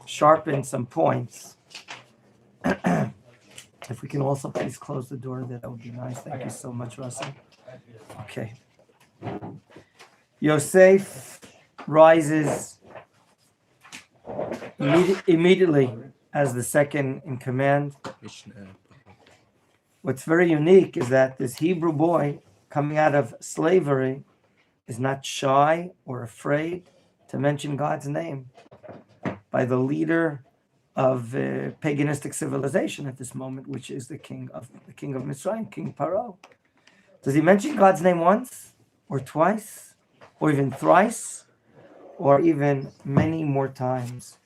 sharpen some points. If we can also please close the door, that would be nice. Thank you so much, Russell. Okay. Yosef rises immediately as the second in command. What's very unique is that this Hebrew boy coming out of slavery is not shy or afraid to mention God's name by the leader of paganistic civilization at this moment, which is the king of Mitzrayim, King Paro. Does he mention God's name once or twice or even thrice or even many more times?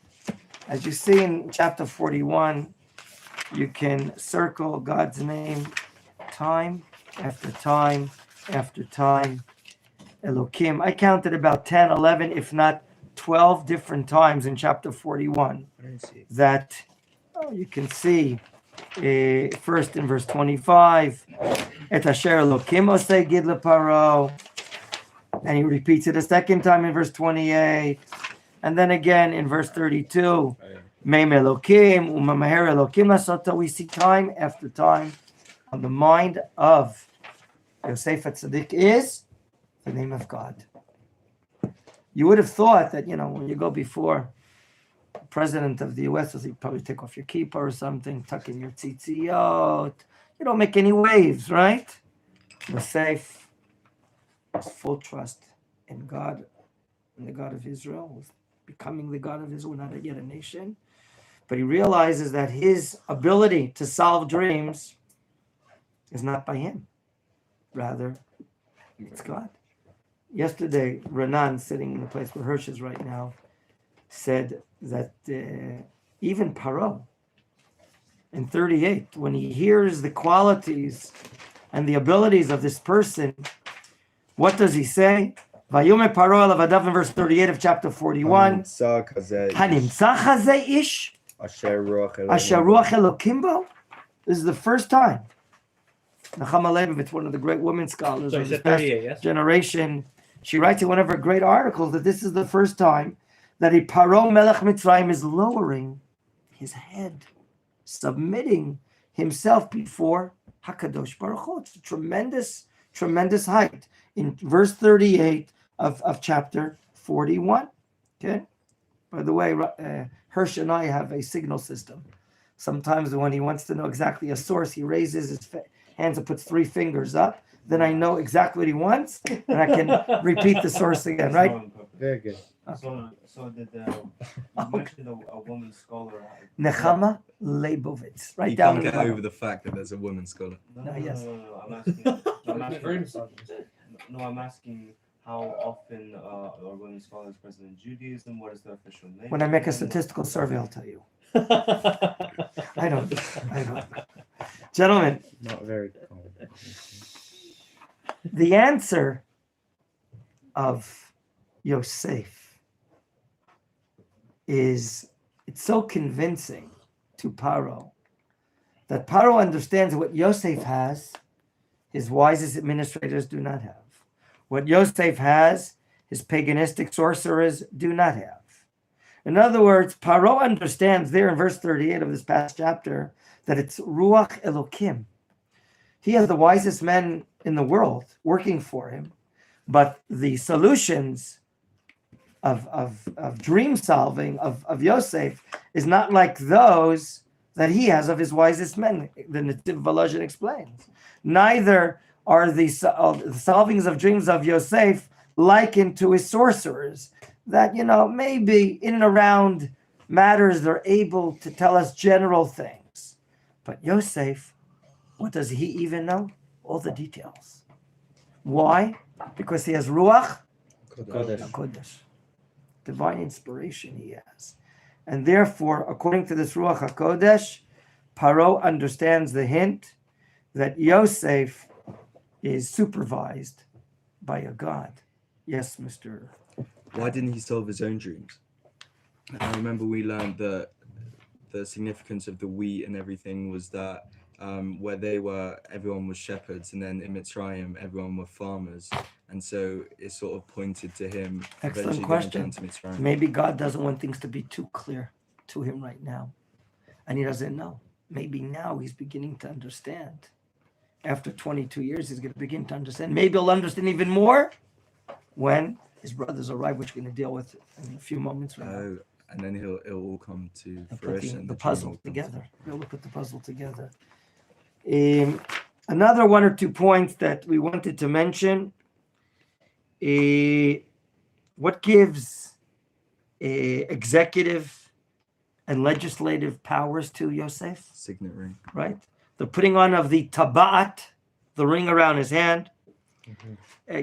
As you see in chapter 41, you can circle God's name time after time after time. Elokim. I counted about 10, 11, if not 12 different times in chapter 41 that you can see first in verse 25, Et asher Elokim oseh gid leparo, and he repeats it a second time in verse 28, and then again in verse 32, Meim Elokim umamaher Elokim lasota. We see time after time on the mind of Yosef Tzaddik is the name of God. You would have thought that, when you go before the president of the U.S., you probably take off your kippah or something, tuck in your tzitziyot. You don't make any waves, right? Yosef has full trust in God, in the God of Israel, becoming the God of Israel, not yet a nation. But he realizes that his ability to solve dreams is not by him. Rather, it's God. Yesterday, Renan, sitting in the place where Hirsch is right now, said that even Paro, in 38, when he hears the qualities and the abilities of this person, what does he say? Vayomer Paro alav adav, in verse 38 of chapter 41. Hanimtzach hazeh ish asher ruach Elokim bo. This is the first time. Nechama Leibovitz, one of the great women scholars of this past generation, she writes in one of her great articles that this is the first time that a Paro Melech Mitzrayim is lowering his head, submitting himself before HaKadosh Baruch Hu. It's a tremendous, tremendous height in verse 38 of chapter 41. Okay. By the way, Hirsch and I have a signal system. Sometimes when he wants to know exactly a source, he raises his hands and puts 3 fingers up. Then I know exactly what he wants, and I can repeat the source again, right? Very good. Okay. So did you mentioned a woman scholar? Nechama Leibovitz. Right You down. can't get over the fact that there's a woman scholar. Yes. I'm asking how often are women scholars present in Judaism? What is the official name? When I make a statistical survey, I'll tell you. I don't. Gentlemen, Not very common. the answer of Yosef it's so convincing to Paro that Paro understands what Yosef has, his wisest administrators do not have. What Yosef has, his paganistic sorcerers do not have. In other words, Paro understands there in verse 38 of this past chapter that it's Ruach Elokim. He has the wisest men in the world working for him, but the solutions of dream solving of Yosef is not like those that he has of his wisest men. The Netiv Volozhin explains. Neither are the solvings of dreams of Yosef likened to his sorcerers, that, maybe in and around matters they're able to tell us general things. But Yosef, what does he even know? All the details. Why? Because he has Ruach HaKodesh. Divine inspiration he has. And therefore, according to this Ruach HaKodesh, Paro understands the hint that Yosef is supervised by a God. Yes, Mr. Why didn't he solve his own dreams? I remember we learned that the significance of the wheat and everything was that where everyone was shepherds, and then in Mitzrayim, everyone were farmers. And so it sort of pointed to him Excellent eventually going question. down to Mitzrayim. Maybe God doesn't want things to be too clear to him right now. And he doesn't know. Maybe now he's beginning to understand. After 22 years, he's going to begin to understand. Maybe he'll understand even more when his brothers arrive, which we're going to deal with in a few moments. And then it'll all come to Put fruition. the dream puzzle will come together. We'll put the puzzle together. Another 1 or 2 points that we wanted to mention. What gives executive and legislative powers to Yosef? Signet ring. Right? The putting on of the tabat, the ring around his hand,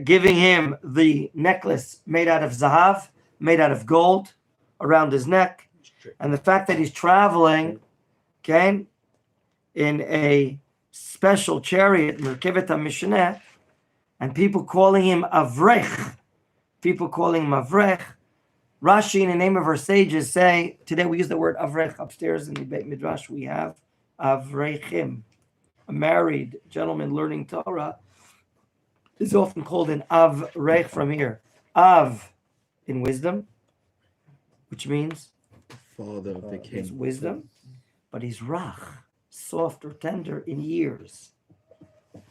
giving him the necklace made out of zahav, made out of gold around his neck, and the fact that he's traveling, okay, in a special chariot, Merkevet HaMishneh, and people calling him Avrech, Rashi, in the name of our sages, say, today we use the word Avrech. Upstairs in the Beit Midrash, we have Avrechim. A married gentleman learning Torah is often called an Avrech from here. Av in wisdom, which means Father of the king. his wisdom, but he's Rach, soft or tender in years.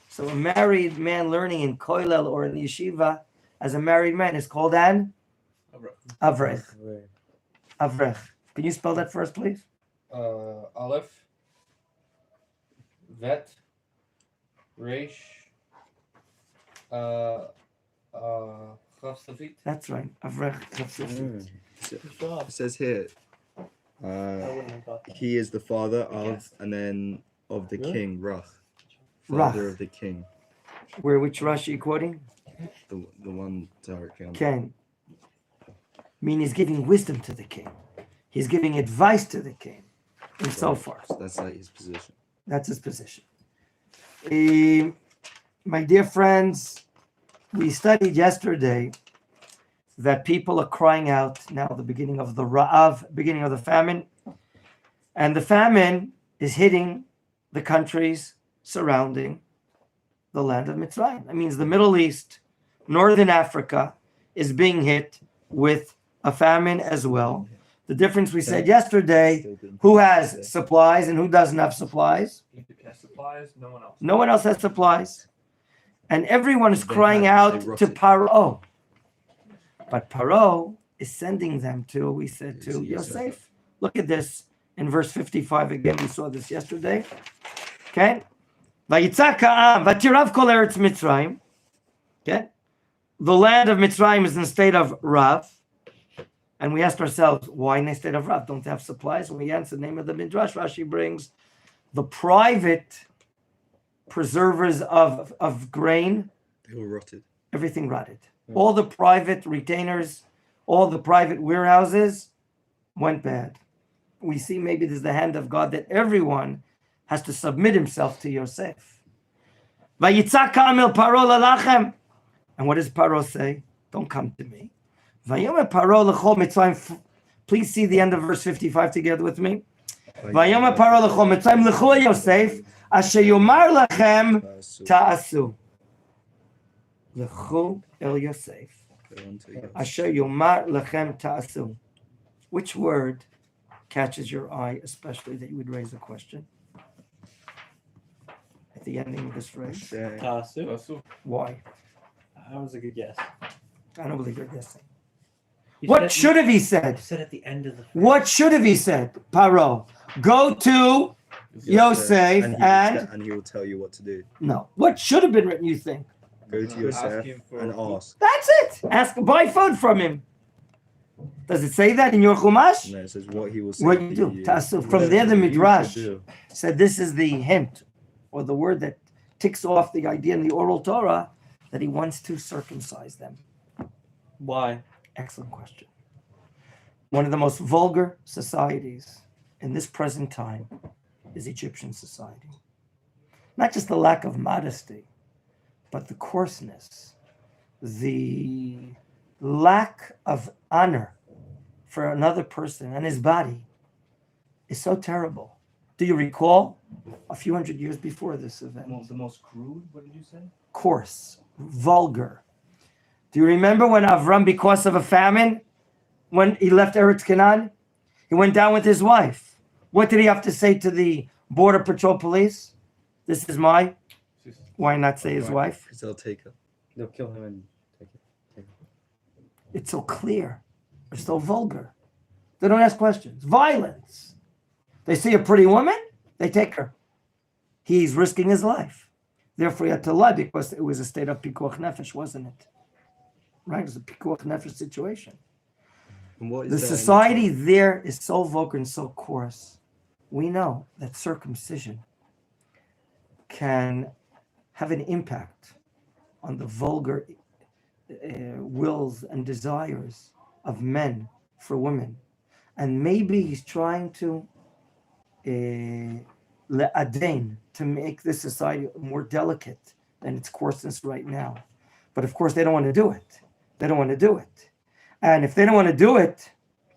So a married man learning in Koilel or in yeshiva as a married man is called an Avrech. Avrech. Can you spell that first, please? Aleph, Vet, Resh, Chaf Safit. That's right. Avrech. It says here, he is the father of, and then of the king, Rach. Father Rach. of the king. Which Rashi you quoting? The one directly on King. Mean he's giving wisdom to the king. He's giving advice to the king, and so forth. So that's like his position. That's his position. My dear friends, we studied yesterday that people are crying out now, the beginning of the Ra'av, beginning of the famine. And the famine is hitting the countries surrounding the land of Mitzrayim. That means the Middle East, Northern Africa is being hit with a famine as well. The difference we said yesterday, who has supplies and who doesn't have supplies? Egypt has supplies, no one else. No one else has supplies. And everyone is They crying they out to rotted. Paro. But Paro is sending them to, we said, to To Yosef. Yosef. Look at this in verse 55 again. We saw this yesterday. Okay? Vayitzak ha'am, vatirav kol eretz Mitzrayim. Okay? The land of Mitzrayim is in a state of Rav. And we asked ourselves, why in a state of Rav? Don't they have supplies? And we answered the name of the Midrash. Rashi brings the private preservers of grain, They all rotted. everything rotted. All the private retainers, all the private warehouses went bad. We see maybe there's the hand of God that everyone has to submit himself to Yosef. Vayitzak ha'am Paro lalachem. And what does Paro say? Don't come to me. Vayomer Paro l'chol Mitzrayim. Please see the end of verse 55 together with me. Vayomer Paro l'chol Mitzrayim l'chol Yosef asher yomar lachem ta'asu. L'chol el Yosef asher yomar lachem ta'asu. Which word catches your eye, especially that you would raise a question at the ending of this phrase? Tasu. Why? That was a good guess. I don't believe you're guessing. You What said- should have he You said? said at the end of the. What should have he said? Paro, go to Yosef and he will tell you what to do. no. What should have been written? You think? Go to Yosef him for and food. ask. That's it. Ask, buy food from him. Does it say that in your Chumash? No, it says what he will say. What you to do? Tasu. From Whatever there, the you should Midrash do. said this is the hint or the word that ticks off the idea in the oral Torah that he wants to circumcise them. Why? Excellent question. One of the most vulgar societies in this present time is Egyptian society. Not just the lack of modesty, but the coarseness, the lack of honor for another person and his body is so terrible Do you recall? A few hundred years before this event. The most crude. What did you say? Coarse, vulgar. Do you remember when Avram, because of a famine, when he left Eretz Canaan, he went down with his wife. What did he have to say to the border patrol police? This is my. Why not say his wife? Because they'll take her. They'll kill him and take it. It's so clear. They're so vulgar. They don't ask questions. Violence. They see a pretty woman, they take her. He's risking his life. Therefore, he had to lie because it was a state of pikuach nefesh, wasn't it? Right? It was a pikuach nefesh situation. And what is The that in society there is so vulgar and so coarse. We know that circumcision can have an impact on the vulgar wills and desires of men for women. And maybe he's trying to le'adain, to make this society more delicate than its coarseness right now. But of course, they don't want to do it. They don't want to do it. And if they don't want to do it,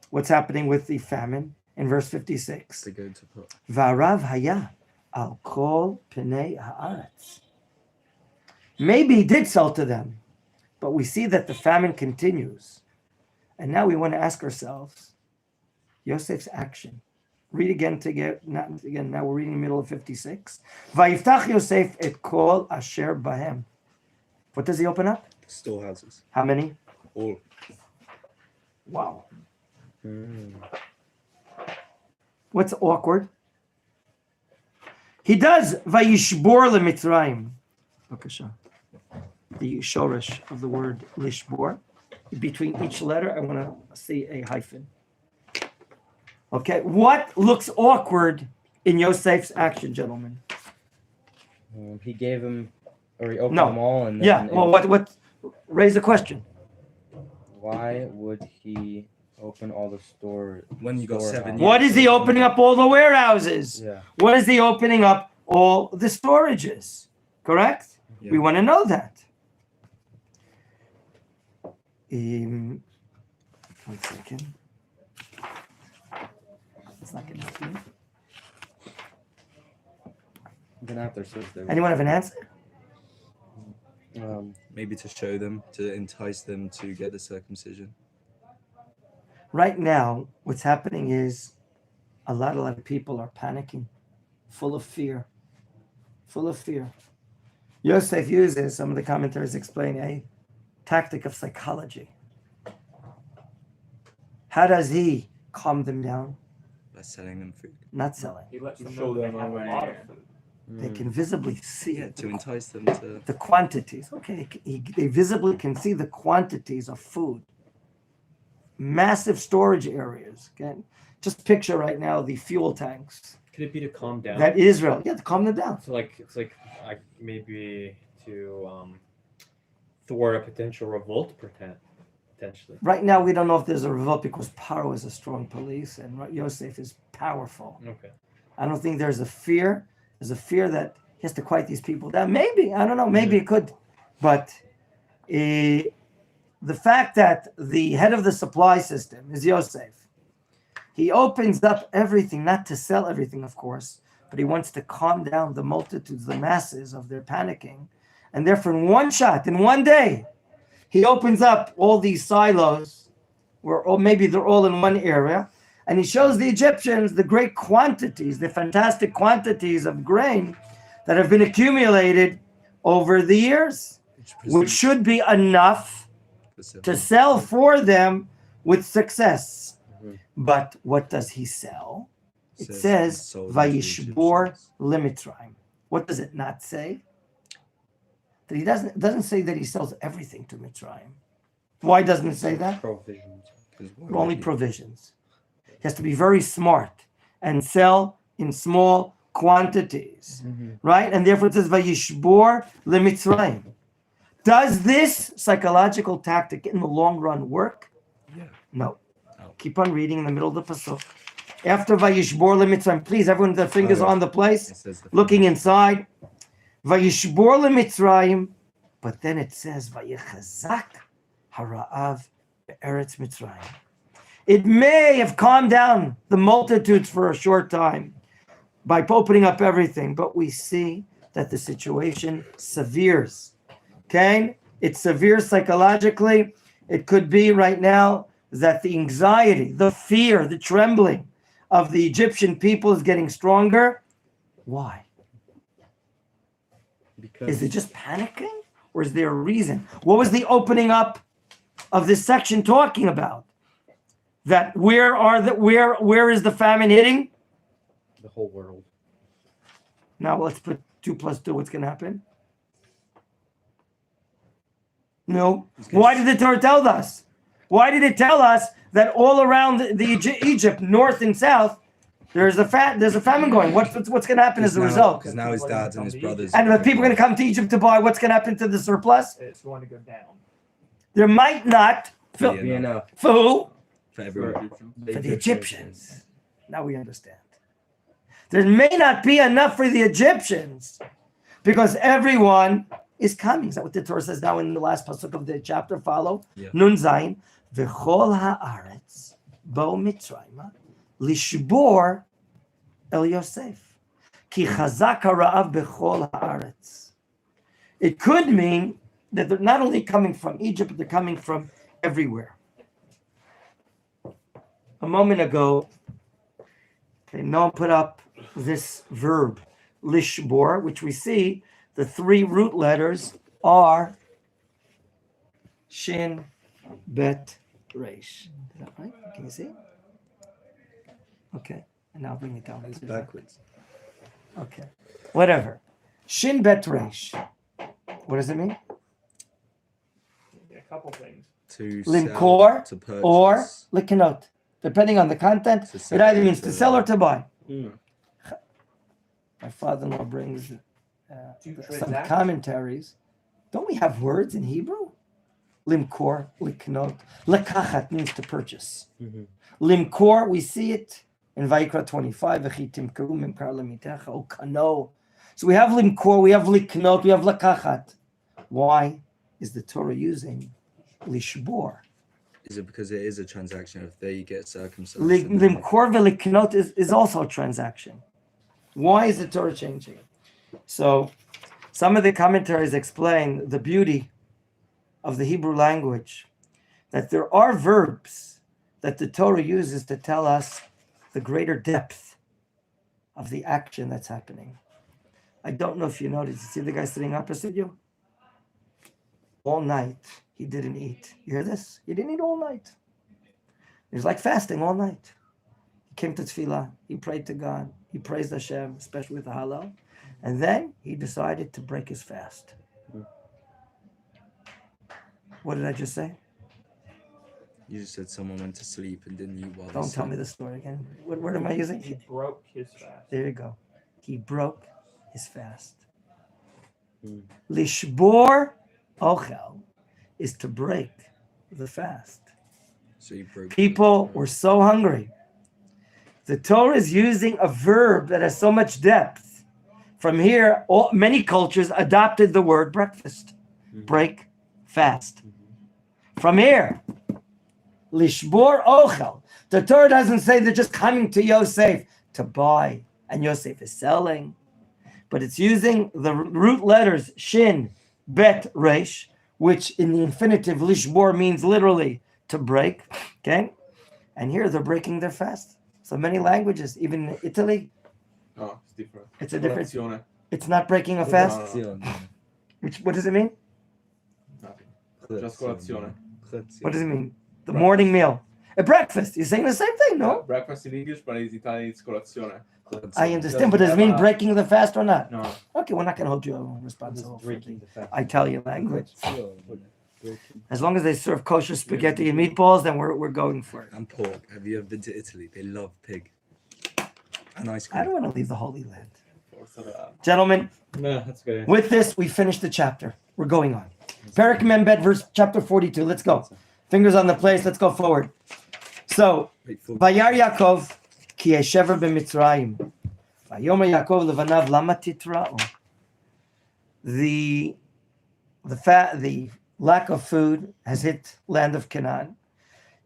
what's happening with the famine in verse 56? They're going to put. Varav haya al kol pnei haaretz. Maybe he did sell to them, but we see that the famine continues. And now we want to ask ourselves, Yosef's action. Read again not again. Now we're reading the middle of 56. Vayiftach Yosef et kol asher bahem. What does he open up? Storehouses. How many? All. Wow. What's awkward? He does vayishbor lemitzrayim. Bakasha. The shorish of the word lishbor. Between each letter, I want to see a hyphen. Okay, what looks awkward in Yosef's action, gentlemen? He gave him, or he opened No. them all, and then Yeah, well, what? Raise a question. why would he open all the store? When you got 7 years. What is he opening up all the warehouses? Yeah. What is he opening up all the storages? Correct? Yeah. We want to know that. One second. It's not going to help you. Then after search, they Anyone have an answer? Maybe to show them, to entice them to get the circumcision. Right now, what's happening is a lot of people are panicking, full of fear. Full of fear. Yosef uses, some of the commentaries explain, a tactic of psychology. How does he calm them down? By selling them food. Not selling. He lets them Show know they them have a away. lot of food. They can visibly see Yeah, it. to entice them to. The quantities. Okay, they visibly can see the quantities of food. Massive storage areas. Okay, just picture right now the fuel tanks Could it be to calm down? that Israel. Yeah, to calm them down. So it's like maybe to thwart a potential revolt, potentially. Right now, we don't know if there's a revolt because Paro is a strong police and Yosef is powerful. Okay. I don't think there's a fear. There's a fear that he has to quiet these people down. Maybe, I don't know, maybe it could. But the fact that the head of the supply system is Yosef, he opens up everything, not to sell everything, of course, but he wants to calm down the multitudes, the masses of their panicking. And therefore, in one shot, in one day, he opens up all these silos, or maybe they're all in one area, and he shows the Egyptians the great quantities, the fantastic quantities of grain that have been accumulated over the years, which should be enough to sell for them with success. But what does he sell? It says, Vayishbor limitraim. What does it not say? That he doesn't say that he sells everything to Mitzrayim. Why doesn't it say that? provisions. Only provisions. He has to be very smart and sell in small quantities, right? And therefore it says, Vayishbor limitzrayim. Does this psychological tactic in the long run work? Yeah. No. Keep on reading in the middle of the pasuk. After Vayishbor limitzrayim, please, everyone with their fingers on the place, looking inside. Vayishbor limitzrayim, but then it says, Vayechazak hara'av be'eretz Mitzrayim. It may have calmed down the multitudes for a short time, by opening up everything, but we see that the situation severes. Okay? It's severe psychologically. It could be right now that the anxiety, the fear, the trembling of the Egyptian people is getting stronger. Why? Because Is it just panicking? Or is there a reason? What was the opening up of this section talking about? That where is the famine hitting? the whole world. Now let's put 2 plus 2. What's going to happen? No. Why did the Torah tell us? Why did it tell us that all around Egypt, north and south, there's a famine going? What's going to happen as a result? Because now his dad and his brothers. And the people are going to come to Egypt to buy. What's going to happen to the surplus? It's going to go down. There might not. For Yeah. Be enough who? For everyone. For the Egyptians. Now we understand. There may not be enough for the Egyptians because everyone is coming. Is that what the Torah says now in the last pasuk of the chapter? Follow. Yeah. Nun zayin. V'chol haaretz bo mitzrayma lishbor el Yosef. Ki chazak ha'ra'av b'chol haaretz. It could mean that they're not only coming from Egypt, but they're coming from everywhere. A moment ago, Noam put up this verb, lishbor, which we see the 3 root letters are shin, bet, resh. Is that right? Can you see? Okay. And now bring it down. It's backwards. Okay. Whatever. Shin, bet, resh. What does it mean? Yeah, a couple things. To Limkor sell, to purchase. Or likanot. Depending on the content, To it sell, either means to to- sell or to buy. Mm. My father-in-law brings To some transact? commentaries. Don't we have words in Hebrew? Limkor, liknot. Lekachat means to purchase. Mhm. Limkor, we see it in Vayikra 25. V'chi timkeru mimkar lemitecha, o kano. So we have limkor, we have liknot, we have lekachat. Why is the Torah using lishbor? Is it because it is a transaction if they get circumcised? and then- Limkor veliknot is also a transaction. Why is the Torah changing? So some of the commentaries explain the beauty of the Hebrew language, that there are verbs that the Torah uses to tell us the greater depth of the action that's happening. I don't know if you noticed. You see the guy sitting opposite you? All night, he didn't eat. You hear this? He didn't eat all night. He was like fasting all night. He came to tefillah. He prayed to God. He praised Hashem, especially with the Hallel. And then he decided to break his fast. What did I just say? You just said someone went to sleep and didn't eat while they Don't tell slept. me the story again. What word am I using? He broke his fast. There you go. He broke his fast. Mm. Lishbor ochel is to break the fast. So you broke. People were so hungry. The Torah is using a verb that has so much depth. From here, many cultures adopted the word breakfast. Break, fast. From here, lishbor ochel. The Torah doesn't say they're just coming to Yosef to buy, and Yosef is selling. But it's using the root letters shin, bet, resh, which in the infinitive lishbor means literally to break. Okay? And here they're breaking their fast. So many languages, even in Italy, Oh, it's different. it's a different. Colazione. It's not breaking a fast. What does it mean? Nothing. Just colazione. What does it mean? The morning meal. A breakfast. You're saying the same thing, no? Breakfast in English, but in Italian it's colazione. I understand, but does it mean breaking the fast or not? No. Okay, we're not going to hold you responsible for Breaking the the fast. Italian language. Breaking. As long as they serve kosher spaghetti and meatballs, then we're going for it. And pork. Have you ever been to Italy? They love pig. And ice I cream. don't want to leave the Holy Land. Forza la- Gentlemen, No, that's good. with this, we finished the chapter. We're going on. Perek Membet, verse chapter 42. Let's go. Fingers on the place. Let's go forward. So, Wait, for- Vayar Yaakov, ki yeshever b'Mitzrayim. Vayomer Yaakov levanav lama titra'u. The lack of food has hit land of Canaan.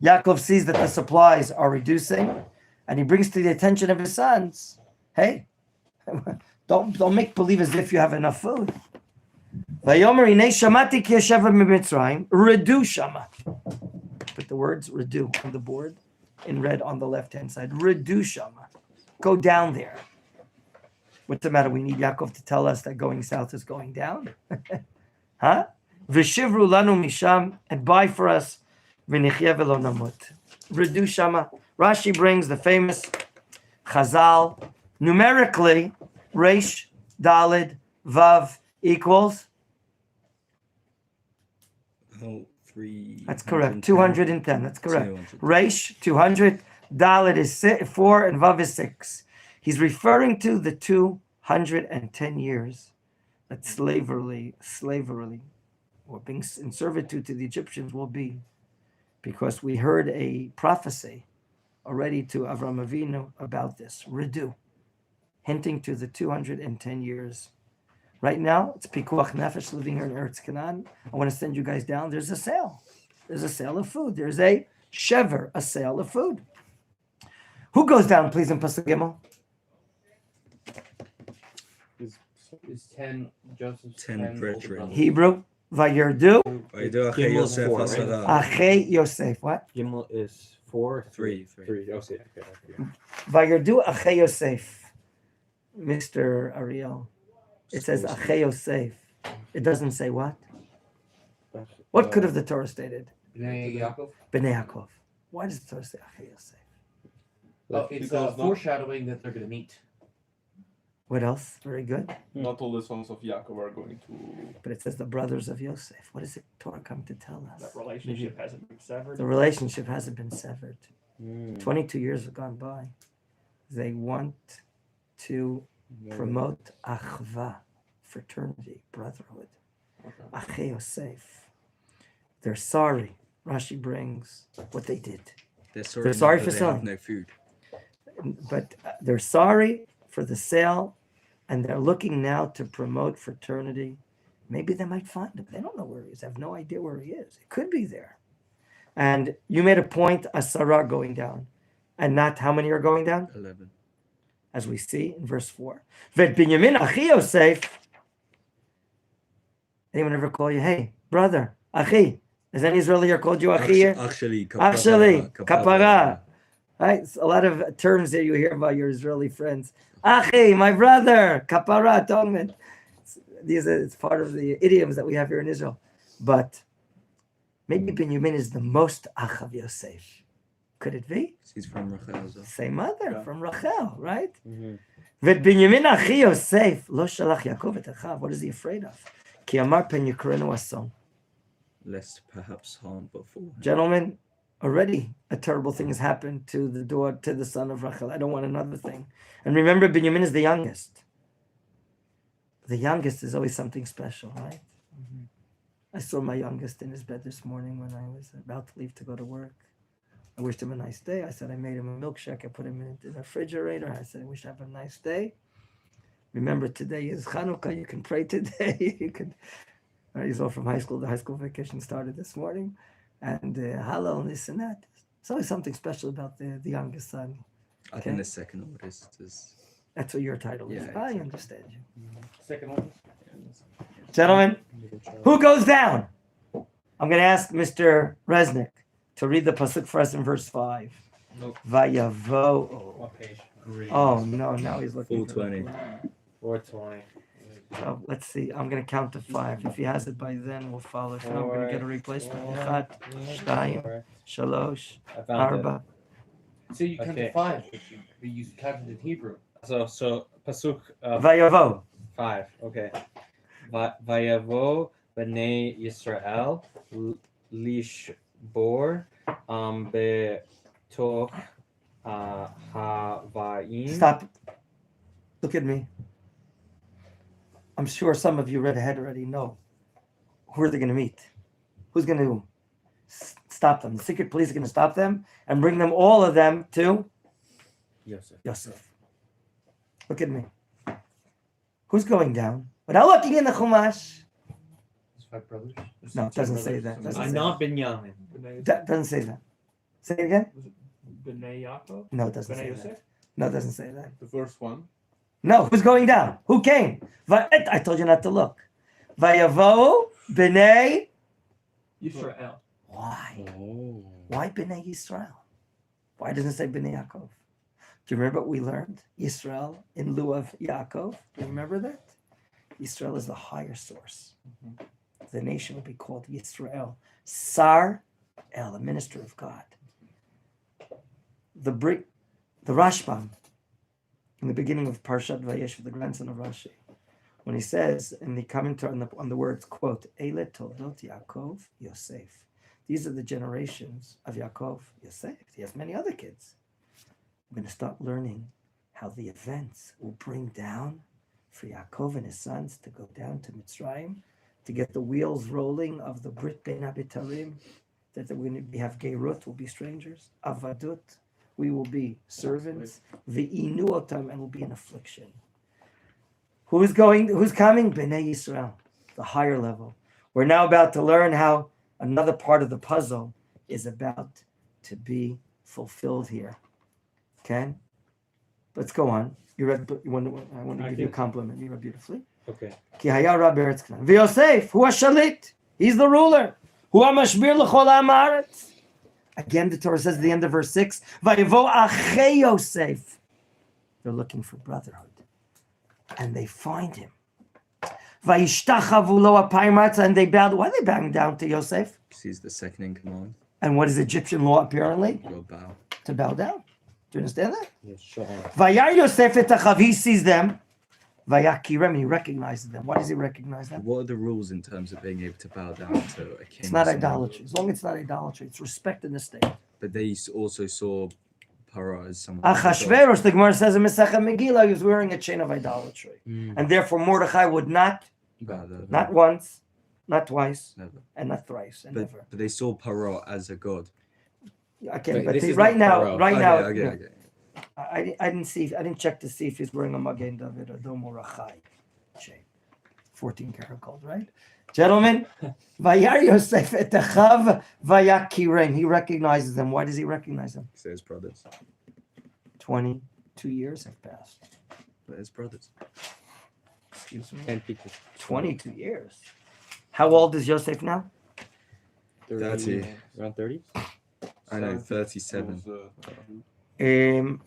Yaakov sees that the supplies are reducing, and he brings to the attention of his sons, hey, Don't make believe as if you have enough food. Vayomer inei shamati ki yeshev b'Mitzrayim redu shama. Put the words redu on the board in red on the left-hand side. Redu shama. Go down there. What's the matter? We need Yaakov to tell us that going south is going down? Huh? V'shivru lanu misham, and buy for us v'nichye v'lo namut. Redu shama. Rashi brings the famous Chazal. Numerically, Reish, Dalid, Vav equals. Oh, 3. That's correct. 210. That's correct. Reish 200. Dalid is 4 and Vav is 6. He's referring to the 210 years that slavery, or being in servitude to the Egyptians will be, because we heard a prophecy already to Avram Avinu about this. Redu, hinting to the 210 years. Right now, it's Pikuach Nefesh living here in Eretz Canaan. I want to send you guys down. There's a sale. There's a sale of food. There's a shever, a sale of food. Who goes down, please, in Pasuk Gimel? Is 10 Joseph's 10 brethren. Hebrew. Vayerdu. Vaydu achei Gimel Yosef 4, right? Hasara. Achei Yosef. What? Gimel is 4, 3. 3. Oh, see, okay. Vayerdu Achei Yosef. Mr. Ariel. It says Achei Yosef. It doesn't say what? What could have the Torah stated? Bnei Yaakov. Bnei Yaakov. Why does the Torah say Achei Yosef? Oh, it's Because not- foreshadowing that they're going to meet. What else? Very good. Not all the sons of Yaakov are going to. But it says the brothers of Yosef. What does the Torah come to tell us? That relationship hasn't been severed. The relationship hasn't been severed. Mm. 22 years have gone by. They want to promote achva, fraternity, brotherhood. Achei Yosef. They're sorry. Rashi brings what they did. They're sorry, sorry that for they selling. have no food. But they're sorry for the sale, and they're looking now to promote fraternity. Maybe they might find him. They don't know where he is. I have no idea where he is. It could be there. And you made a point, Asara going down, and not how many are going down? 11. As we see in verse 4. Vet Binyamin Achi Yosef. Anyone ever call you, hey, brother, Achi? Has any Israeli here called you Achi here? Actually, Kapara. Right? It's a lot of terms that you hear about your Israeli friends. Achi, my brother, kapara, atonement. It's part of the idioms that we have here in Israel. But maybe Binyamin is the most Ach of Yosef. Could it be? He's from Rachel as well. Same mother, Yeah. from Rachel, right? Mhm. Vet Binyamin Achi Yosef, lo shalach Yaakov et achav. What is he afraid of? Ki amar pen yukrenu ason. Lest perhaps harm before. Gentlemen, already a terrible thing has happened to the son of Rachel. I don't want another thing. And remember, Binyamin is the youngest. The youngest is always something special, right? I saw my youngest in his bed this morning when I was about to leave to go to work. I wished him a nice day. I said I made him a milkshake. I put him in the refrigerator. I said I wish you have a nice day. Remember, today is Chanukah. You can pray today. You can. He's all from high school. The high school vacation started this morning. And Hallel and this and that. It's always something special about the youngest son. I Okay. think the second oldest is. That's what your title is. Yeah, I exactly. understand you. Second one. Gentlemen, who goes down? I'm going to ask Mr. Resnick to read the pasuk for us in verse 5. Nope. Vayavo. What page? Oh, no, now he's looking. 420. 420. So let's see. I'm going to count to 5. If he has it by then, we'll follow. If not, I'm going to get a replacement. Echat, shtayim, shalosh, I found it. arba. So you counted Okay. 5, but you counted in Hebrew. So pasuk Vayavo. 5. Okay. Vayavo b'nei Yisrael lishbor betoch havayim. Stop. Look at me. I'm sure some of you read ahead already know. Who are they going to meet? Who's going to stop them? The secret police are going to stop them and bring them, all of them, to Yosef. Yosef. Look at me. Who's going down? Without looking in the Chumash. There's 5 brothers. There's No, it 10 doesn't say brothers. that. Doesn't I'm say not Binyamin. That doesn't say that. Say it again? Bnei Yaakov? No, it doesn't Bnei say Yosef? that. No, it doesn't say that. The first one. No, who's going down? Who came? I told you not to look. Vayavo b'nei. Yisrael. Why? Oh. Why b'nei Yisrael? Why doesn't it say b'nei Yaakov? Do you remember what we learned? Yisrael in lieu of Yaakov. Do you remember that? Yisrael is the higher source. The nation will be called Yisrael. Sar El, the minister of God. The Rashbam, in the beginning of Parshat Vayesh, the grandson of Rashi, when he says in the commentary on the words, quote, Eile Toldot Yaakov Yosef. These are the generations of Yaakov Yosef. He has many other kids. We're going to start learning how the events will bring down for Yaakov and his sons to go down to Mitzrayim, to get the wheels rolling of the Brit Ben Abitarim, that when we have Geirut, we'll be strangers. Avadut, we will be servants. Ve'inu otam, and will be in affliction. Who's coming? Bnei Yisrael, the higher level. We're now about to learn how another part of the puzzle is about to be fulfilled here. Okay? Let's go on. I want to give you a compliment. You read beautifully. Okay. Ki haya Rabbi Eretz Canaan. V'Yosef, hu ha-shalit. He's the ruler. Hu ha-mashbir l'chol ha'aretz. Again, the Torah says at the end of verse 6, Vayevo achei Yosef. They're looking for brotherhood. And they find him. Vayishtachavu lo apayim aretz, and they bowed. Why are they bowing down to Yosef? Because he's the second in command. And what is Egyptian law apparently? You'll bow. To bow down. Do you understand that? Yes, sure. Vayar Yosef et achav, he sees them. Vayakirem, he recognizes them. Why does he recognize them? What are the rules in terms of being able to bow down to a king? It's not or someone? idolatry. As long as it's not idolatry, it's respect in the state. But they also saw Paro as someone. Achashverosh, the Gemara says in Masechet Megillah, he was wearing a chain of idolatry. And therefore Mordechai would not once, not twice, Never. and not thrice, and never. But they saw Paro as a god. Okay, Wait, but this is right not now, Pharaoh. Okay. I didn't check to see if he's wearing a Magen David or Dom Mordechai chain. 14 karat gold, right? Gentlemen, Vayar Yosef et achav vayakirem. He recognizes them. Why does he recognize them? So his brothers. 22 years have passed. But his brothers. Excuse me. 10 people. 22 years. How old is Yosef now? 30. Around 30? I know, 37. 39.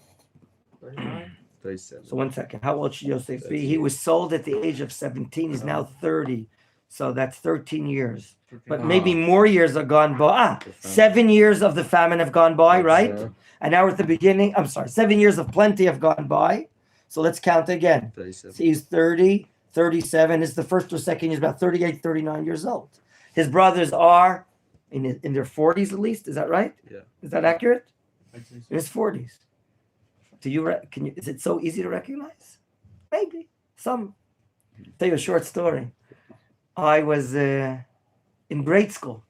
37. So 1 second. How old should Yosef be? He was sold at the age of 17. He's now 30. So that's 13 years. But maybe more years have gone by. 7 years of the famine have gone by, right? And now we're at the beginning. I'm sorry. 7 years of plenty have gone by. So let's count again. 37. So he's 30, 37. It's the first or second year. He's about 38, 39 years old. His brothers are in their 40s at least. Is that right? Yeah. Is that accurate? In his 40s. Is it so easy to recognize? Maybe. Some. Tell you a short story. I was in grade school.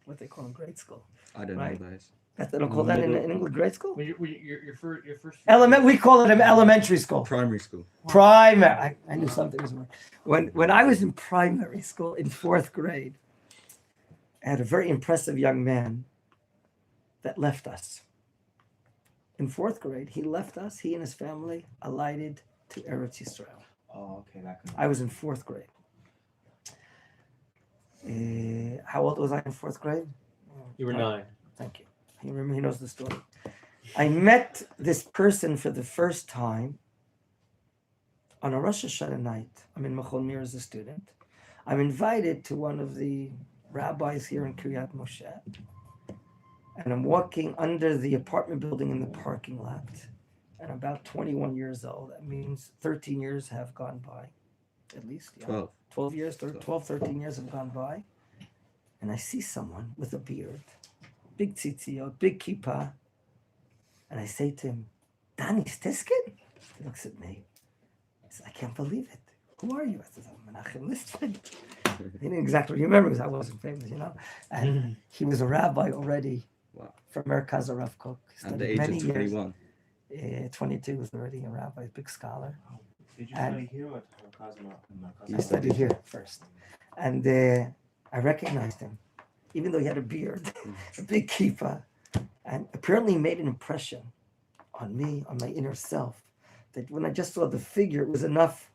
What they call in grade school? I don't Right. know those. They don't call that in English grade school? Well, your first. We call it elementary school. Primary school. Primary. I knew something was wrong. When I was in primary school in 4th grade, I had a very impressive young man that left us. In 4th grade, he left us. He and his family alighted to Eretz Yisrael. Oh, okay, that could. I was in 4th grade. How old was I in 4th grade? You were 9. Thank you. He knows the story. I met this person for the first time on a Rosh Hashanah night. I'm in Machon Meir as a student. I'm invited to one of the rabbis here in Kiryat Moshe. And I'm walking under the apartment building in the parking lot. And I'm about 21 years old. That means 13 years have gone by, at least. Yeah. 12 years, 12, 13 years have gone by. And I see someone with a beard, big tzitzit, big kippah. And I say to him, Danny Stiskin? He looks at me. He says, I can't believe it. Who are you? I said, I'm Menachem Listman. He didn't exactly remember because I wasn't famous, And he was a rabbi already. Wow. From Merkaz Rav Kook. At the age of 21. 22 was already a rabbi, a big scholar. Did you And- study here or Kazma? He studied here first. And I recognized him, even though he had a beard, a big kippah. And apparently made an impression on me, on my inner self, that when I just saw the figure, it was enough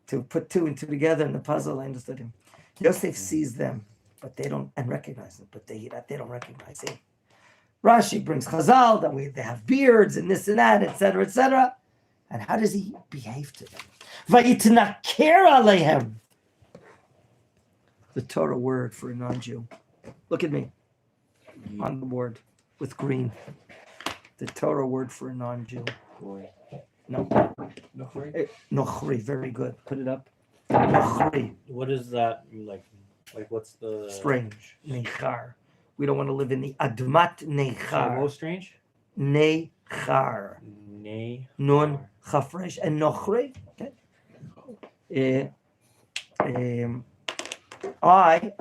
to put two and two together in the puzzle. I understood him. Yosef sees them, but they don't, and recognize them, but they don't recognize him. Rashi brings Chazal that they have beards and this and that, etc., etc. And how does he behave to them? Vayitnaker alehem. The Torah word for a non-Jew. Look at me on the board with green. The Torah word for a non-Jew. No. Nochri. Very good. Put it up. Nochri. What is that like? Like what's the Strange. Nechar. We don't want to live in the Admat Most Nechar. strange? Nechar. Nay. Nun Chafresh and Nochri. Okay. I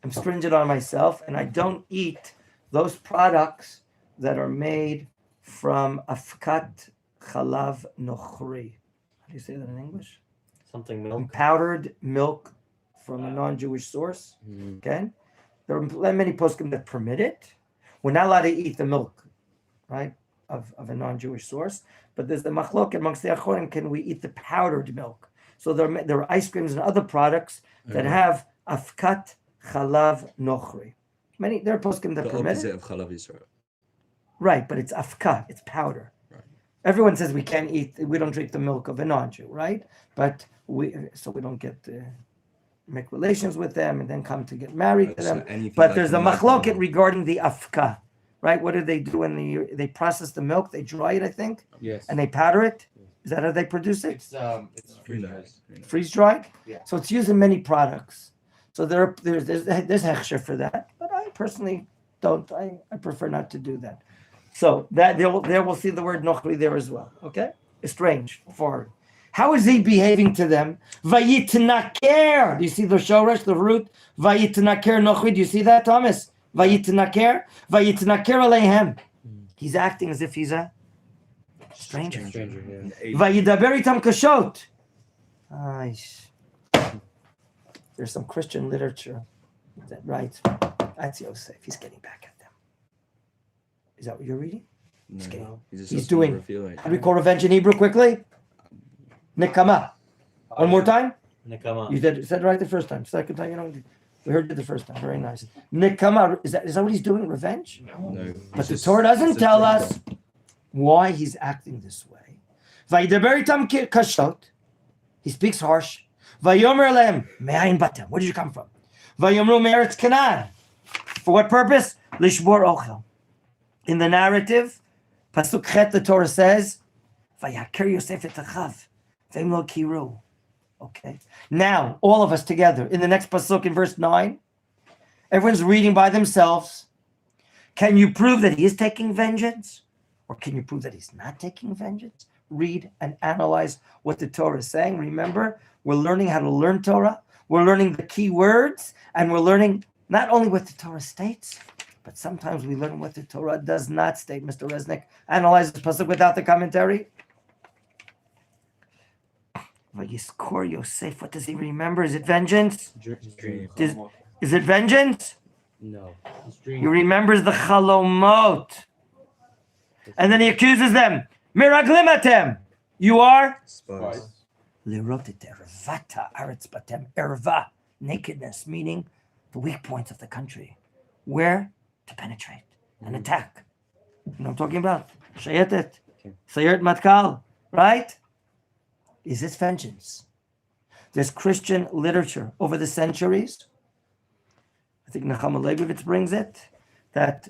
am stringent on myself, and I don't eat those products that are made from Afkat Chalav Nochri. How do you say that in English? Something milk. Powdered milk from a non-Jewish source. Okay, there are many poskim that permit it. We're not allowed to eat the milk, right, of a non-Jewish source. But there's the machlok amongst the Achorim. Can we eat the powdered milk? So there are ice creams and other products that have afkat chalav nochri. There are poskim that The permit opposite it. of Chalav Yisrael. Right, but it's afka, it's powder. Right. Everyone says we don't drink the milk of a non-Jew, right? But we don't get make relations with them and then come to get married to So them. anything But like there's a alcohol. machloket regarding the afka, right? What do they do when they process the milk? They dry it, I think, Yes. and they powder it. Is that how they produce it? It's Who free knows? Who knows? Freeze dried. Yeah. So it's used in many products. So there's hechsher for that, but I personally don't. I prefer not to do that. So that there we'll see the word nochri there as well. Okay, it's strange, foreign. How is he behaving to them? Vayitnaker. Do you see the shoresh, the root? Vayitnaker nochri. Do you see that, Thomas? Vayitnaker. Vayitnaker aleihem. He's acting as if he's a stranger. Stranger, yeah. Vayidaber itam kashot. There's some Christian literature that writes, that's Yosef. He's getting back at them. Is that what you're reading? No, kidding. just He's has to doing- reveal it. How do we call revenge in Hebrew quickly? Nekama. One more time? Nekama. You said it right the first time. Second time, you know, we heard it the first time. Very nice. Nekama, is that what he's doing, revenge? No, But the it's Torah just- doesn't it's a tell drink. us why he's acting this way. Vayidaber itam kashot. He speaks harsh. Vayomer lehem, me'ayin batem. Where did you come from? Vayomru me'eretz Canaan. For what purpose? Lishbor ochel. In the narrative, Pasuk Chet, the Torah says, Vayaker Yosef et achav, v'imlo kiru. Okay. Now, all of us together, in the next Pasuk in verse 9, everyone's reading by themselves. Can you prove that he is taking vengeance? Or can you prove that he's not taking vengeance? Read and analyze what the Torah is saying. Remember, we're learning how to learn Torah. We're learning the key words, and we're learning not only what the Torah states, but sometimes we learn what the Torah does not state. Mr. Resnick, analyze this pasuk without the commentary. Vayiskor Yosef, what does he remember? Is it vengeance? Dream. Is it vengeance? No. He remembers the chalomot. And then he accuses them. Miraglimatem. You are Spies. Lerotet ervata aretz batem. Erva, nakedness, meaning the weak points of the country. Where? To penetrate and attack. You know what I'm talking about? Shayetet. Sayeret matkal. Right? Is this vengeance? There's Christian literature over the centuries. I think Menachem Leibovitz brings it, that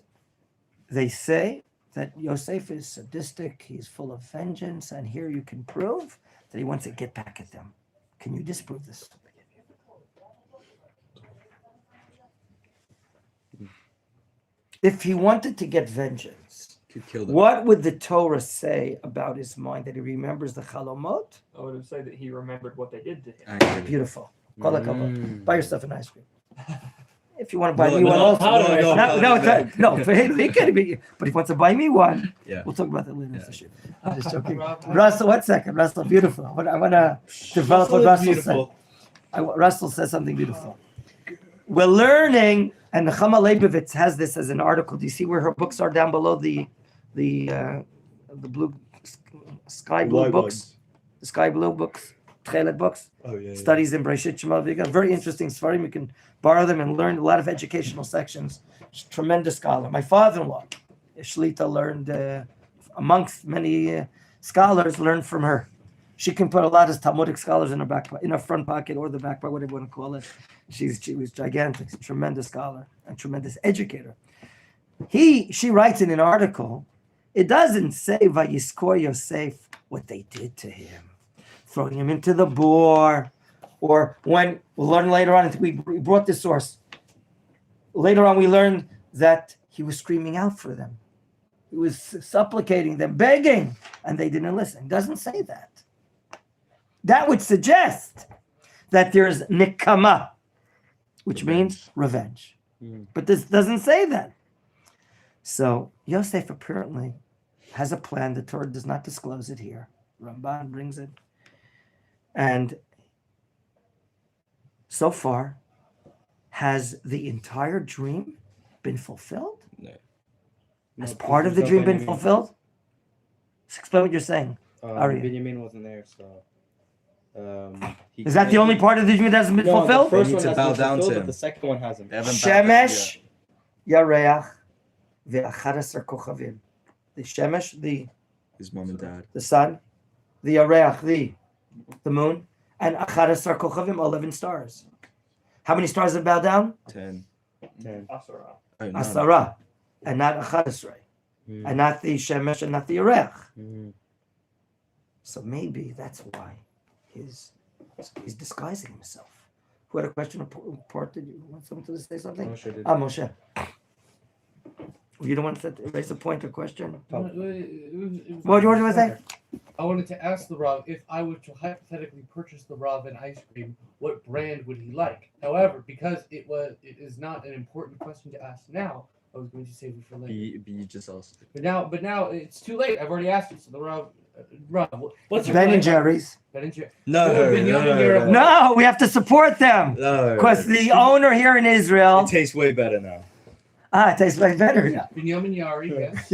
they say that Yosef is sadistic, he's full of vengeance, and here you can prove that he wants to get back at them. Can you disprove this? If he wanted to get vengeance, Could kill them. what would the Torah say about his mind? That he remembers the chalomot? I would have said that he remembered what they did to him. Angrily. Beautiful. Kol hakavod. Buy yourself an ice cream. If you want to buy No, me no, one no, also. no, No, it's no, for him, he could be. But if he wants to buy me one, Yeah. we'll talk about that later. Yeah. Mr. Shib. I'm just joking. Russell, 1 second. Russell, beautiful. I want to develop what Russell said. Russell says something beautiful. We're learning, and Nechama Leibovitz has this as an article. Do you see where her books are down below the blue sky blue books? the Sky Blue books, Tchelet books, Oh yeah. studies in Breshit Shema. They got very interesting svarim. You can borrow them and learn a lot of educational sections. She's a tremendous scholar. My father-in-law, Shlita, learned amongst many scholars, learned from her. She can put a lot of Talmudic scholars in her front pocket or the back pocket, whatever you want to call it. She was gigantic, tremendous scholar and tremendous educator. She writes in an article, it doesn't say Vayiskor Yosef what they did to him, throwing him into the boar, or when we'll learn later on. We brought this source. Later on, we learned that he was screaming out for them. He was supplicating them, begging, and they didn't listen. It doesn't say that. That would suggest that there's nikama, which means revenge. But this doesn't say that. So Yosef apparently has a plan. The Torah does not disclose it here. Ramban brings it. And so far, has the entire dream been fulfilled? No. Has part of the dream been fulfilled? Explain what you're saying. Aryeh. Benjamin wasn't there, so. Is that the only part of the dream that hasn't been No, fulfilled? the first They need one to has bow been down to fulfilled, him. but the second one hasn't. They haven't bowed down Shemesh, Yareach, ve'achar kochavim. The Shemesh, yet. His mom and dad. the sun, the Yareach, the moon, and achar kochavim, 11 stars. How many stars have bowed down? 10. Asara. Oh, none. Asara, and not achar, and not the Shemesh, and not the Yareach. So maybe that's why he's disguising himself. Who had a question? Report? Did you want someone to say something? Moshe did. Moshe. You don't want to raise a point or question? What do you want to say? I wanted to ask the Rav, if I were to hypothetically purchase the Rav an ice cream, what brand would he like? However, because it is not an important question to ask now, I was going to save it for later. But you just asked. But now it's too late. I've already asked it. So the Rav, what's your Ben plan? and Jerry's. Ben and Jerry. No. No, we have to support them. No. Because the owner here in Israel, It tastes way better now. it tastes way better now. Binyamin Yari, yes.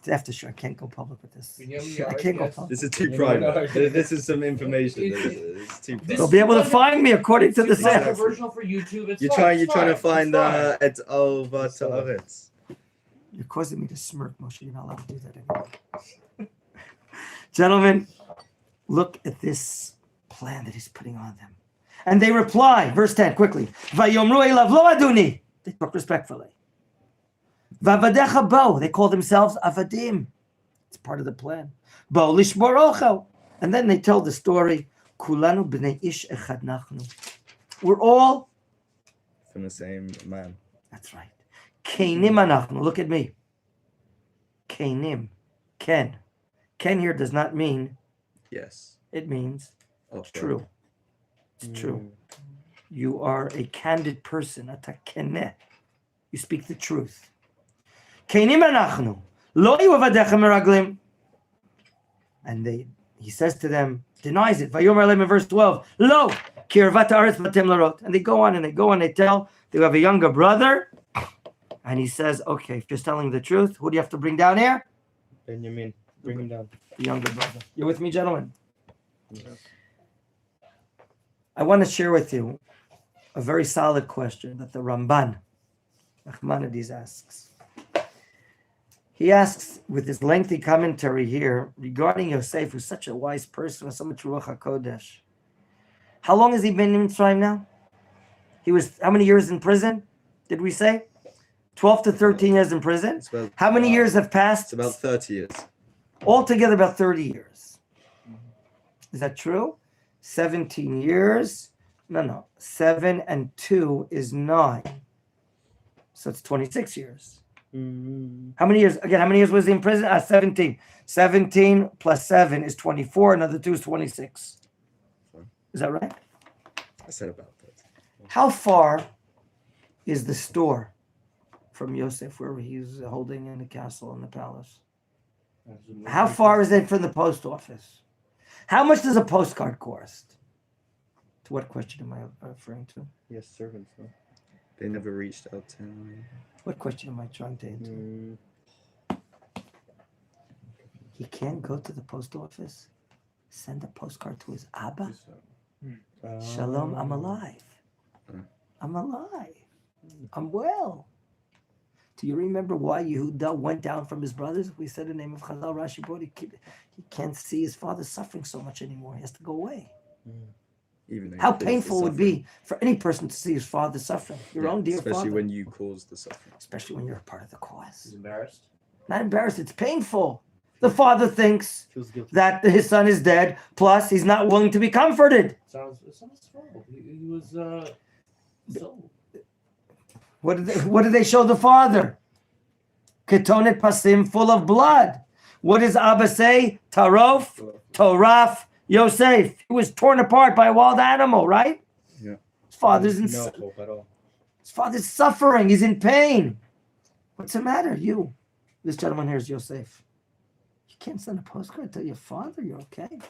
After sure, I can't go public with this. Binyamin I Yari, can't go yes. public. This is too You private. know, This is some information. It's too This- They'll private. be able to find me according to the It's sales. controversial for YouTube. It's You're fine, trying to it's find fine. et al. Vata'aretz. You're causing me to smirk, Moshe. You're not allowed to do that anymore. Gentlemen, look at this plan that he's putting on them. And they reply, verse 10, quickly. Vayomru elav lo aduni. They talk respectfully. Vavadecha bo. They call themselves avadim. It's part of the plan. Bo lishmor ochel. And then they tell the story. Kulanu b'nei ish echad nachnu. We're all, From the same man. that's right. Kenim anachnu. Look at me. Kenim. Ken. Ken here does not mean, Yes. it means Oh, it's true. It's true. You are a candid person. Ata keneh. You speak the truth. Kenim anachnu. Lo yuvadecha meraglim. And he says to them, denies it. Vayomer Elohim in verse 12. Lo kirvat haaretz batem larot. And they go on, they tell, they have a younger brother. And he says, okay, if you're telling the truth, who do you have to bring down here? Benjamin, bring him down. The younger brother. You with me, gentlemen? I want to share with you a very solid question that the Ramban, Nachmanides, asks. He asks, with his lengthy commentary here, regarding Yosef, who's such a wise person with so much Ruach HaKodesh. How long has he been in Mitzrayim now? He was, how many years in prison, did we say? 12 to 13 years in prison. It's about, How many years have passed? It's about 30 years. Altogether, about 30 years. Is that true? 17 years. No. 7 and 2 is 9. So it's 26 years. How many years? Again, how many years was he in prison? 17. 17 plus 7 is 24. Another 2 is 26. Is that right? I said about that. How far is the store from Yosef, where he's holding in the castle in the palace? How far is it from the post office? How much does a postcard cost? To what question am I referring to? Yes, servants. Huh? They never reached out to him. What question am I trying to answer? He can't go to the post office. send a postcard to his Abba? Yes, sir. Shalom, I'm alive. I'm alive. I'm well. Do you remember why Yehuda went down from his brothers? We said the name of Chazal, Rashi brought, he can't see his father suffering so much anymore. He has to go away. Even though he How caused the painful it would suffering. be for any person to see his father suffering. Your own dear especially father. when you cause the suffering. Especially when you're a part of the cause. He's embarrassed. Not embarrassed, it's painful. The father thinks Feels guilty. that his son is dead, plus he's not willing to be comforted. Sounds terrible. He was so. What did they show the father? Ketonet pasim, full of blood. What does Abba say? Tarof, Toraf, Yosef. He was torn apart by a wild animal, right? Yeah. His father's no hope at all. his father's suffering. He's in pain. What's the matter? You. This gentleman here is Yosef. You can't send a postcard to your father. You're okay.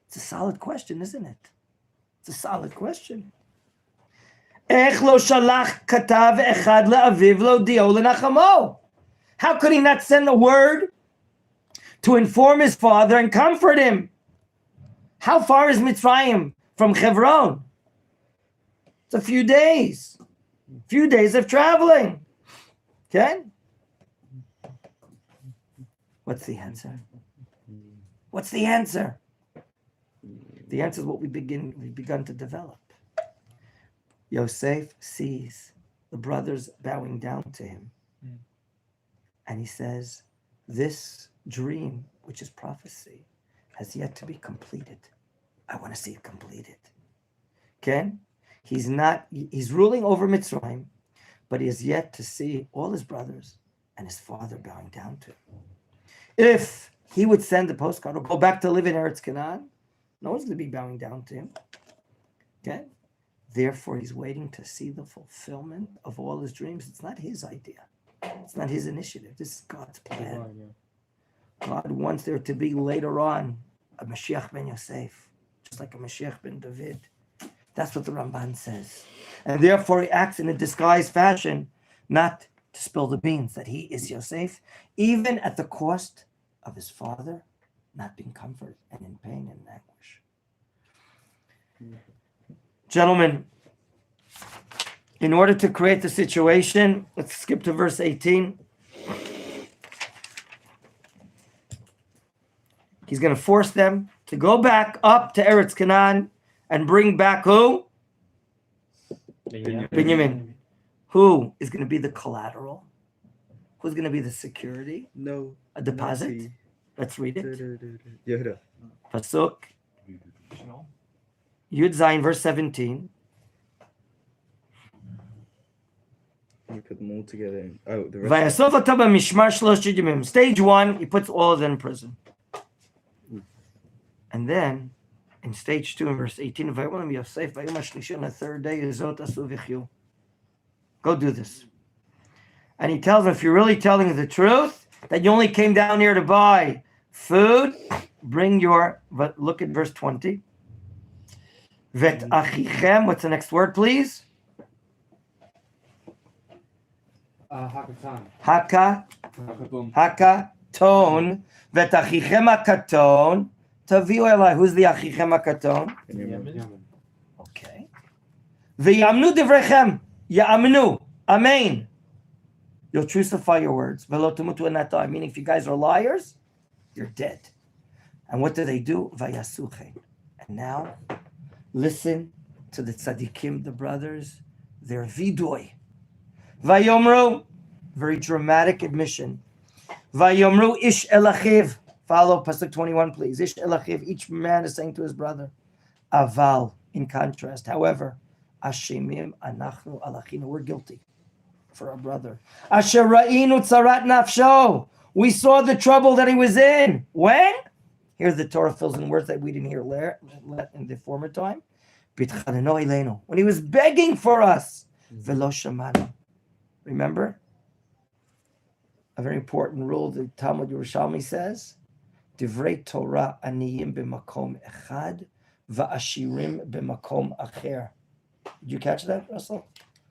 It's a solid question, isn't it? It's a solid question. איך לא שלח כתב אחד לאביו להודיעו לנחמו? How could he not send a word to inform his father and comfort him? How far is Mitzrayim from Hebron? It's a few days. Few days of traveling. Okay? What's the answer? What's the answer? The answer is what we've begun to develop. Yosef sees the brothers bowing down to him. And he says, this dream, which is prophecy, has yet to be completed. I want to see it completed. Okay? He's ruling over Mitzrayim, but he has yet to see all his brothers and his father bowing down to him. If he would send a postcard or go back to live in Eretz Canaan, no one's going to be bowing down to him. Okay? Therefore, he's waiting to see the fulfillment of all his dreams. It's not his idea. It's not his initiative. This is God's plan. God wants there to be later on a Mashiach ben Yosef, just like a Mashiach ben David. That's what the Ramban says. And therefore, he acts in a disguised fashion, not to spill the beans, that he is Yosef, even at the cost of his father not being comforted and in pain and anguish. Gentlemen, in order to create the situation, let's skip to verse 18. He's going to force them to go back up to Eretz Canaan and bring back who? Benjamin. Who is going to be the collateral? Who's going to be the security? No. A deposit? Let's read it. Yehuda. Pasuk Shalom. Yud Zayin, verse 17. You put them all together. Oh, the rest. Vayasov oto b'mishmar shlosh yamim. Stage 1, he puts all of them in prison. And then, in stage 2, in verse 18, Vayolam Yosef, Vayom HaShlishi, on the third day, Yizot asu v'chyu. Go do this. And he tells them, if you're really telling the truth, that you only came down here to buy food, bring your, but look at verse 20. Vet achichem, what's the next word, please? Hakatan. Hakaton. Vet achichem hakaton. Taviu elai. Who's the achichem hakaton? Okay. V'yamnu divrechem. Ya'amnu. Amen. You'll crucify your words. V'lo temutu anatai. Meaning, if you guys are liars, you're dead. And what do? Vayasuchen. And now, listen to the tzaddikim, the brothers. They're vidui. Vayomru. Very dramatic admission. Vayomru ish elachiv. Follow pasuk 21, please. Ish elachiv. Each man is saying to his brother. Aval. In contrast, however, Ashemim anachnu alachinu. We're guilty for our brother. Asher ra'inu tzarat nafsho. We saw the trouble that he was in. When? Here the Torah fills in words that we didn't hear in the former time. Bitchaneno elenu. When he was begging for us. Velo shamanu. Remember? A very important rule the Talmud Yerushalmi says. Divrei Torah aniyim b'makom echad va'ashirim b'makom acher. Did you catch that, Russell?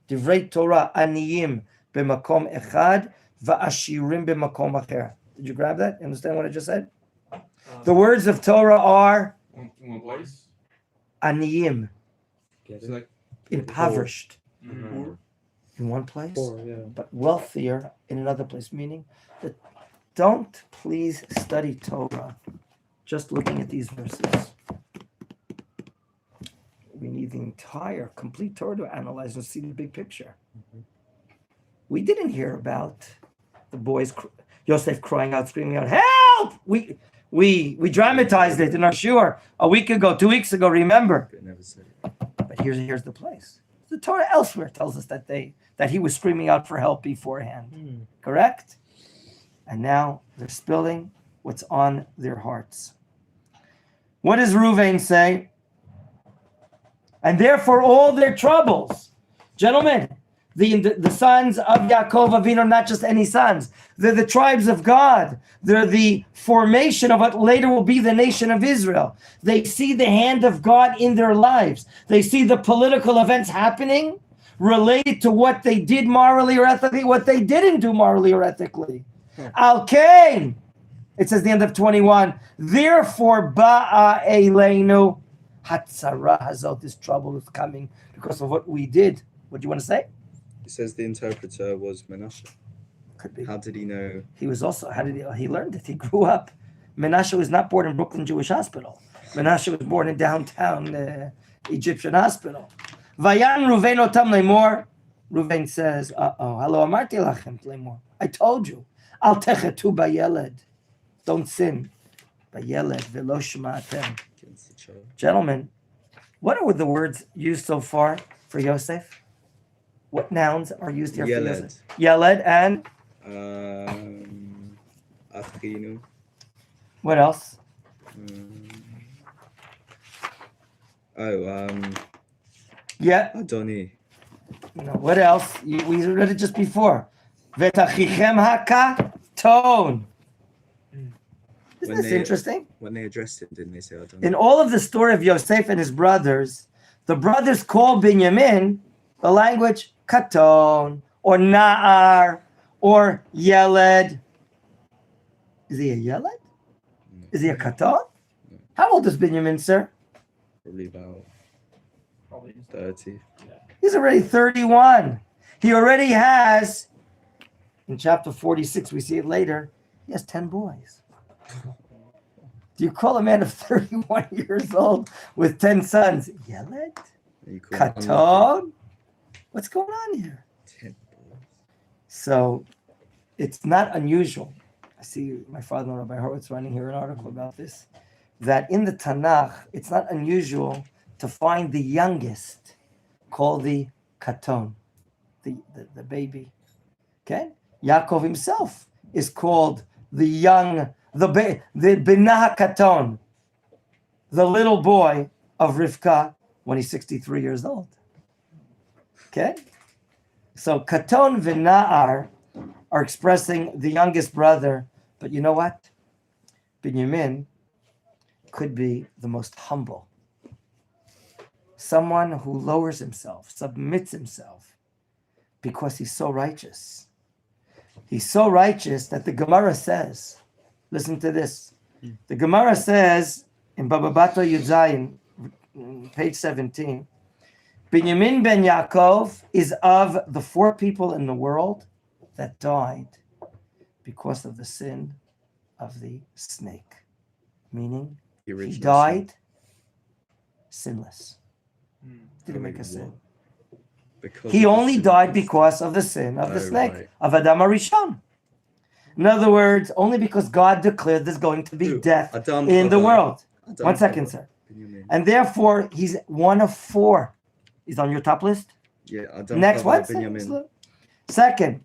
Divrei Torah aniyim b'makom echad va'ashirim b'makom acher. Did you grab that? Understand what I just said? The words of Torah are In one place. Aniyim, Get It's it? like impoverished poor. in one place, Four, yeah. but wealthier in another place. Meaning that don't please study Torah just looking at these verses. We need the entire, complete Torah to analyze and see the big picture. We didn't hear about the boys, Yosef crying out, screaming out, "Help!" We dramatized it in our shiur a week ago, 2 weeks ago. Remember, But it never said it. but here's the place. The Torah elsewhere tells us that he was screaming out for help beforehand. Correct? And now they're spilling what's on their hearts. What does Reuven say? And therefore all their troubles, gentlemen, the sons of Yaakov Avinu are not just any sons. They're the tribes of God. They're the formation of what later will be the nation of Israel. They see the hand of God in their lives. They see the political events happening related to what they did morally or ethically, what they didn't do morally or ethically. Al Kain, it says the end of 21, therefore ba'a eleinu hatzara hazot, this trouble is coming because of what we did. What do you want to say? It says the interpreter was Menachem. Could be. How did he know? He was also, he learned it? He grew up. Menachem was not born in Brooklyn Jewish Hospital. Menachem was born in downtown Egyptian hospital. Vayan Reuven otam lemor. Reuven says, hello, amarti lachem lemor. I told you. Al techetu bayeled. Don't sin. Bayeled velo shma'atem. Against the child. Gentlemen, what are the words used so far for Yosef? What nouns are used here for Yeled. Yosef? Yeled and Achinu. what else? Yeah, Adoni. what else? We read it just before. Vetachichem hakaton. Isn't When this they- interesting? When they addressed him, didn't they say Adoni? In all of the story of Yosef and his brothers, the brothers call Binyamin the language katon or na'ar or yeled. Is he a yeled? Is he a katon? How old is Binyamin, sir? Probably about Probably 30. He's already 31. He already has, in chapter 46, we see it later, he has 10 boys. Do you call a man of 31 years old with 10 sons Yeled? You call it unlucky. Katon? What's going on here? 10 boys. So it's not unusual. I see my father, Rabbi Horowitz, writing here an article about this, that in the Tanakh, it's not unusual to find the youngest called the Katon, the baby. Okay? Yaakov himself is called the young, the Binah Katon, the little boy of Rivka when he's 63 years old. Okay? So Katon v'Na'ar are expressing the youngest brother, but you know what? Binyamin could be the most humble. Someone who lowers himself, submits himself, because he's so righteous. He's so righteous that the Gemara says, listen to this. The Gemara says in Baba Bato Yudzayin, page 17, Binyamin ben Yaakov is of the 4 people in the world that died because of the sin of the snake. Meaning, The he original died sinless. Hmm. Didn't make a sin. Because He of the only sin. died because of the sin of the Oh, snake, right. of Adam Arishon. In other words, only because God declared there's going to be Who? death Adam in the Chava. world. Adam 1 second, Chava. sir. Binyamin. And therefore, he's one of 4. He's on your top list? Yeah, Adam Next, Chava, what? Binyamin. Second,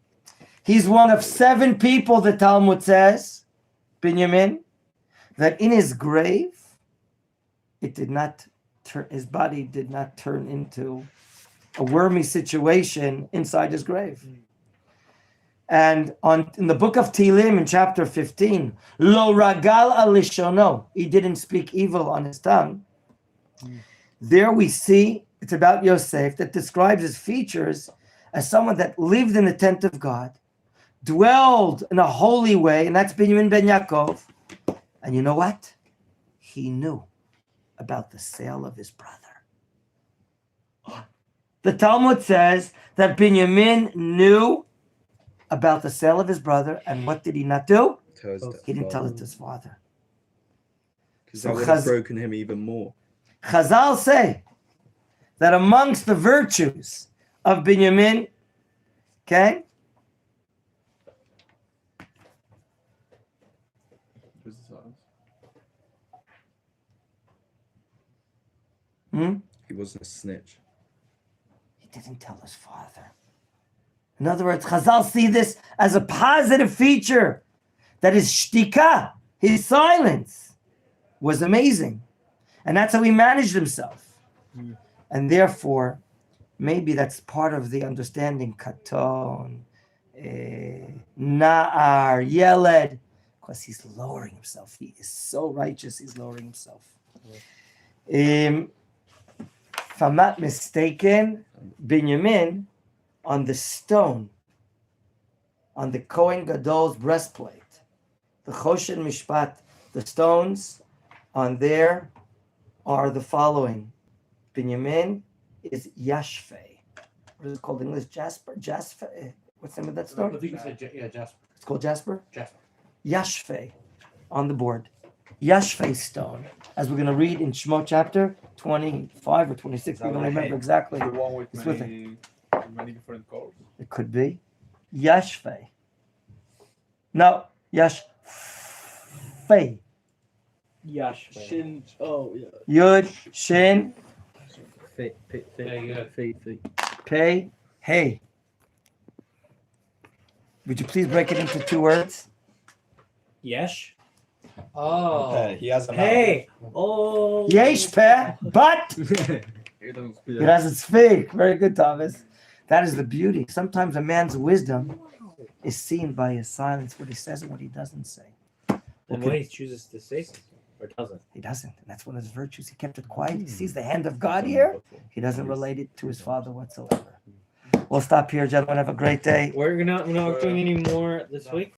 he's one of 7 people, the Talmud says, Binyamin, that in his grave, it did not turn, his body did not turn into a wormy situation inside his grave. And in the book of Tehillim, in chapter 15, Lo ragal al lishono, he didn't speak evil on his tongue. There we see, it's about Yosef, that describes his features as someone that lived in the tent of God, dwelled in a holy way, and that's Binyamin ben Yaakov. And you know what? He knew about the sale of his brother. The Talmud says that Binyamin knew about the sale of his brother, and what did he not do? He didn't tell it to his father. Because So that would have Chaz- broken him even more. Chazal say that amongst the virtues of Binyamin, okay, Where's the silence? He wasn't a snitch. he didn't tell his father. In other words, Chazal see this as a positive feature, that his shtika, his silence, was amazing. And that's how he managed himself. And therefore, maybe that's part of the understanding, katon, na'ar, yeled, because he's lowering himself. He is so righteous, he's lowering himself. If I'm not mistaken, Binyamin, on the stone, on the Kohen Gadol's breastplate, the Choshen Mishpat, the stones on there are the following. Binyamin is Yashfe. What is it called in English? Jasper? Jasper? What's the name of that I stone? think you said Jasper. It's called Jasper? Jasper. Yashfe on the board. Yashfe stone, as we're going to read in Shemot chapter 25 or 26. We don't remember exactly. The one with It's with many different colors. It could be Yashfe. No, Yashfe. Yash. Shin. Oh yeah. Yud, Shin, Fate. Yeah. Pei, Hey. Would you please break it into two words? Yesh. Oh. He has a Hey. Oh. Yesh Peh, but It doesn't speak. it doesn't speak. Very good, Thomas. That is the beauty. Sometimes a man's wisdom is seen by his silence, what he says and what he doesn't say. And when he chooses to say something or doesn't. He doesn't. And that's one of his virtues. He kept it quiet. He sees the hand of God here. He doesn't relate it to his father whatsoever. We'll stop here, gentlemen. Have a great day. We're not doing any more this week.